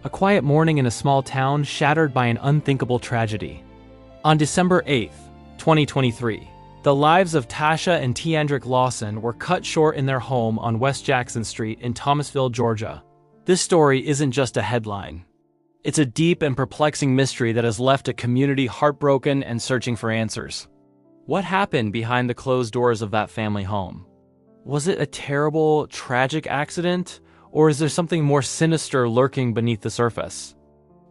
A quiet morning in a small town shattered by an unthinkable tragedy. On December 8th, 2023, the lives of Tasha and Tee'Andrick Lawson were cut short in their home on West Jackson Street in Thomasville, Georgia. This story isn't just a headline. It's a deep and perplexing mystery that has left a community heartbroken and searching for answers. What happened behind the closed doors of that family home? Was it a terrible, tragic accident? Or is there something more sinister lurking beneath the surface?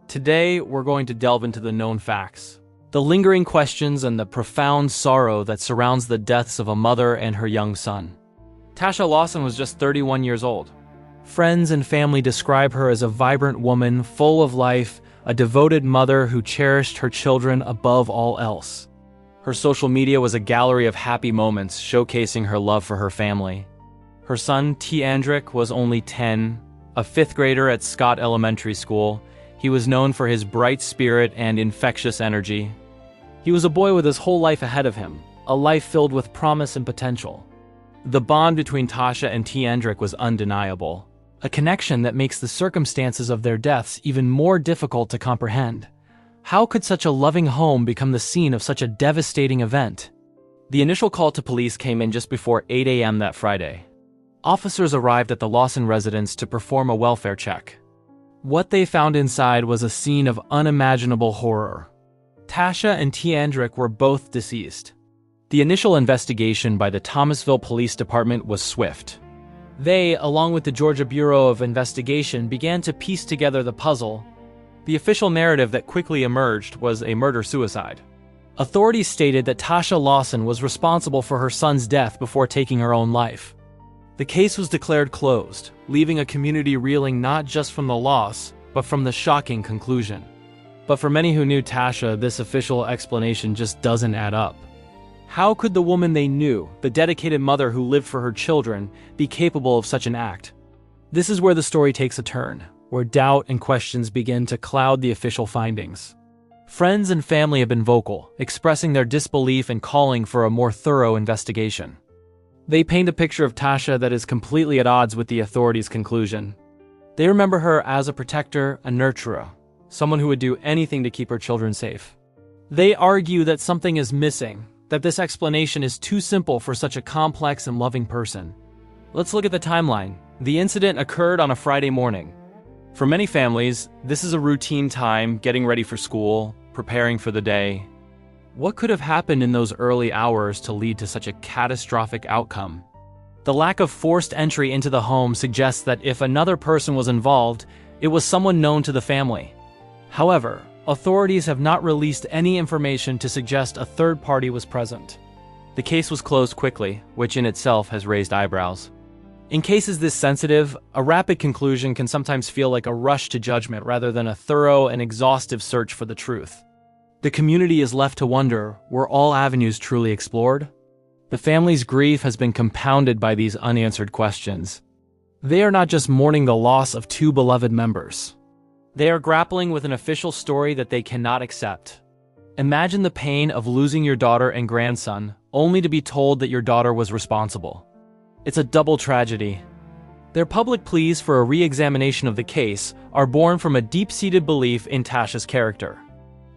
Today, we're going to delve into the known facts, the lingering questions and the profound sorrow that surrounds the deaths of a mother and her young son. Tasha Lawson was just 31 years old. Friends and family describe her as a vibrant woman, full of life, a devoted mother who cherished her children above all else. Her social media was a gallery of happy moments, showcasing her love for her family. Her son, Tee'Andrick, was only 10, a fifth grader at Scott Elementary School. He was known for his bright spirit and infectious energy. He was a boy with his whole life ahead of him, a life filled with promise and potential. The bond between Tasha and Tee'Andrick was undeniable, a connection that makes the circumstances of their deaths even more difficult to comprehend. How could such a loving home become the scene of such a devastating event? The initial call to police came in just before 8 a.m. that Friday. Officers arrived at the Lawson residence to perform a welfare check. What they found inside was a scene of unimaginable horror. Tasha and Tee'Andrick were both deceased. The initial investigation by the Thomasville Police Department was swift. They, along with the Georgia Bureau of Investigation, began to piece together the puzzle. The official narrative that quickly emerged was a murder-suicide. Authorities stated that Tasha Lawson was responsible for her son's death before taking her own life. The case was declared closed, leaving a community reeling not just from the loss, but from the shocking conclusion. But for many who knew Tasha, this official explanation just doesn't add up. How could the woman they knew, the dedicated mother who lived for her children, be capable of such an act? This is where the story takes a turn, where doubt and questions begin to cloud the official findings. Friends and family have been vocal, expressing their disbelief and calling for a more thorough investigation. They paint a picture of Tasha that is completely at odds with the authorities' conclusion. They remember her as a protector, a nurturer, someone who would do anything to keep her children safe. They argue that something is missing, that this explanation is too simple for such a complex and loving person. Let's look at the timeline. The incident occurred on a Friday morning. For many families, this is a routine time, getting ready for school, preparing for the day. What could have happened in those early hours to lead to such a catastrophic outcome? The lack of forced entry into the home suggests that if another person was involved, it was someone known to the family. However, authorities have not released any information to suggest a third party was present. The case was closed quickly, which in itself has raised eyebrows. In cases this sensitive, a rapid conclusion can sometimes feel like a rush to judgment rather than a thorough and exhaustive search for the truth. The community is left to wonder, were all avenues truly explored? The family's grief has been compounded by these unanswered questions. They are not just mourning the loss of two beloved members. They are grappling with an official story that they cannot accept. Imagine the pain of losing your daughter and grandson, only to be told that your daughter was responsible. It's a double tragedy. Their public pleas for a re-examination of the case are born from a deep-seated belief in Tasha's character.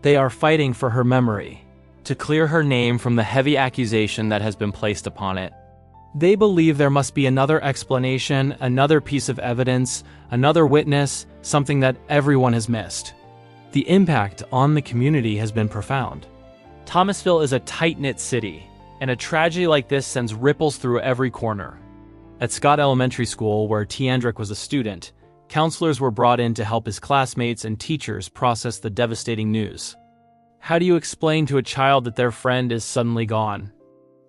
They are fighting for her memory, to clear her name from the heavy accusation that has been placed upon it. They believe there must be another explanation, another piece of evidence, another witness, something that everyone has missed. The impact on the community has been profound. Thomasville is a tight-knit city, and a tragedy like this sends ripples through every corner. At Scott Elementary School, where Tee'Andrick was a student, counselors were brought in to help his classmates and teachers process the devastating news. How do you explain to a child that their friend is suddenly gone?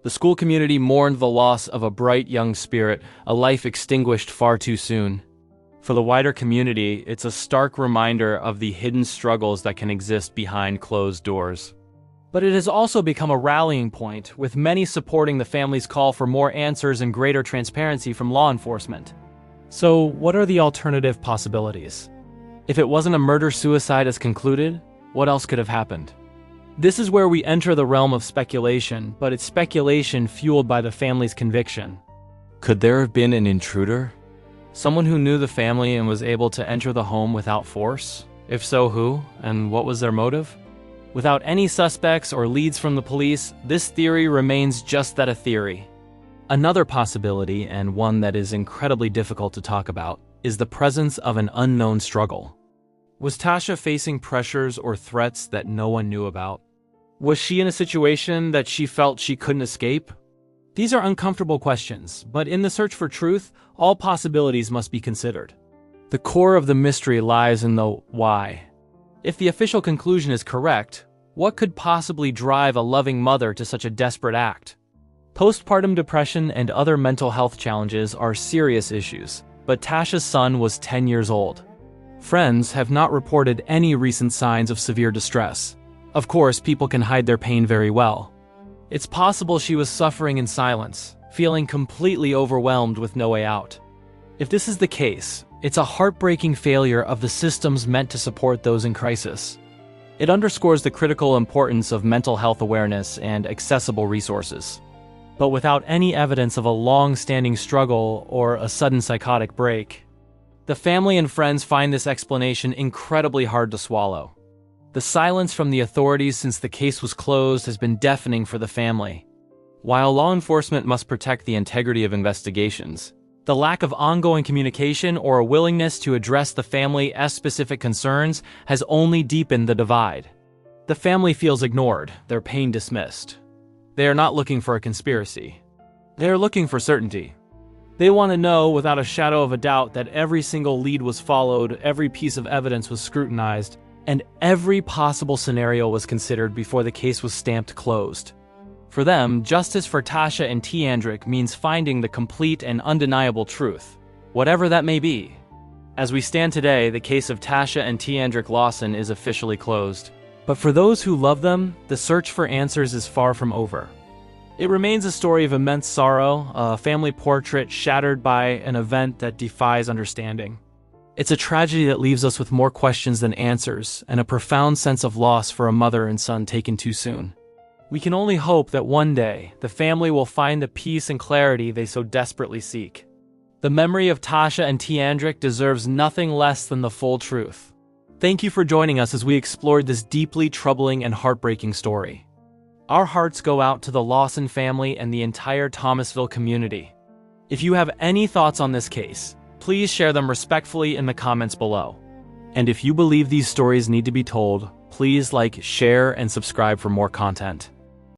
The school community mourned the loss of a bright young spirit, a life extinguished far too soon. For the wider community, it's a stark reminder of the hidden struggles that can exist behind closed doors. But it has also become a rallying point, with many supporting the family's call for more answers and greater transparency from law enforcement. So, what are the alternative possibilities? If it wasn't a murder-suicide as concluded, what else could have happened? This is where we enter the realm of speculation, but it's speculation fueled by the family's conviction. Could there have been an intruder? Someone who knew the family and was able to enter the home without force? If so, who? And what was their motive? Without any suspects or leads from the police, this theory remains just that, a theory. Another possibility, and one that is incredibly difficult to talk about, is the presence of an unknown struggle. Was Tasha facing pressures or threats that no one knew about? Was she in a situation that she felt she couldn't escape? These are uncomfortable questions, but in the search for truth, all possibilities must be considered. The core of the mystery lies in the why. If the official conclusion is correct, what could possibly drive a loving mother to such a desperate act? Postpartum depression and other mental health challenges are serious issues, but Tasha's son was 10 years old. Friends have not reported any recent signs of severe distress. Of course, people can hide their pain very well. It's possible she was suffering in silence, feeling completely overwhelmed with no way out. If this is the case, it's a heartbreaking failure of the systems meant to support those in crisis. It underscores the critical importance of mental health awareness and accessible resources. But without any evidence of a long-standing struggle or a sudden psychotic break, the family and friends find this explanation incredibly hard to swallow. The silence from the authorities since the case was closed has been deafening for the family. While law enforcement must protect the integrity of investigations, the lack of ongoing communication or a willingness to address the family's specific concerns has only deepened the divide. The family feels ignored, their pain dismissed. They are not looking for a conspiracy. They are looking for certainty. They want to know without a shadow of a doubt that every single lead was followed, every piece of evidence was scrutinized, and every possible scenario was considered before the case was stamped closed. For them, justice for Tasha and Tee'Andrick means finding the complete and undeniable truth, whatever that may be. As we stand today, the case of Tasha and Tee'Andrick Lawson is officially closed. But for those who love them, the search for answers is far from over. It remains a story of immense sorrow, a family portrait shattered by an event that defies understanding. It's a tragedy that leaves us with more questions than answers, and a profound sense of loss for a mother and son taken too soon. We can only hope that one day, the family will find the peace and clarity they so desperately seek. The memory of Tasha and Tee'Andrick deserves nothing less than the full truth. Thank you for joining us as we explored this deeply troubling and heartbreaking story. Our hearts go out to the Lawson family and the entire Thomasville community. If you have any thoughts on this case, please share them respectfully in the comments below. And if you believe these stories need to be told, please like, share, and subscribe for more content.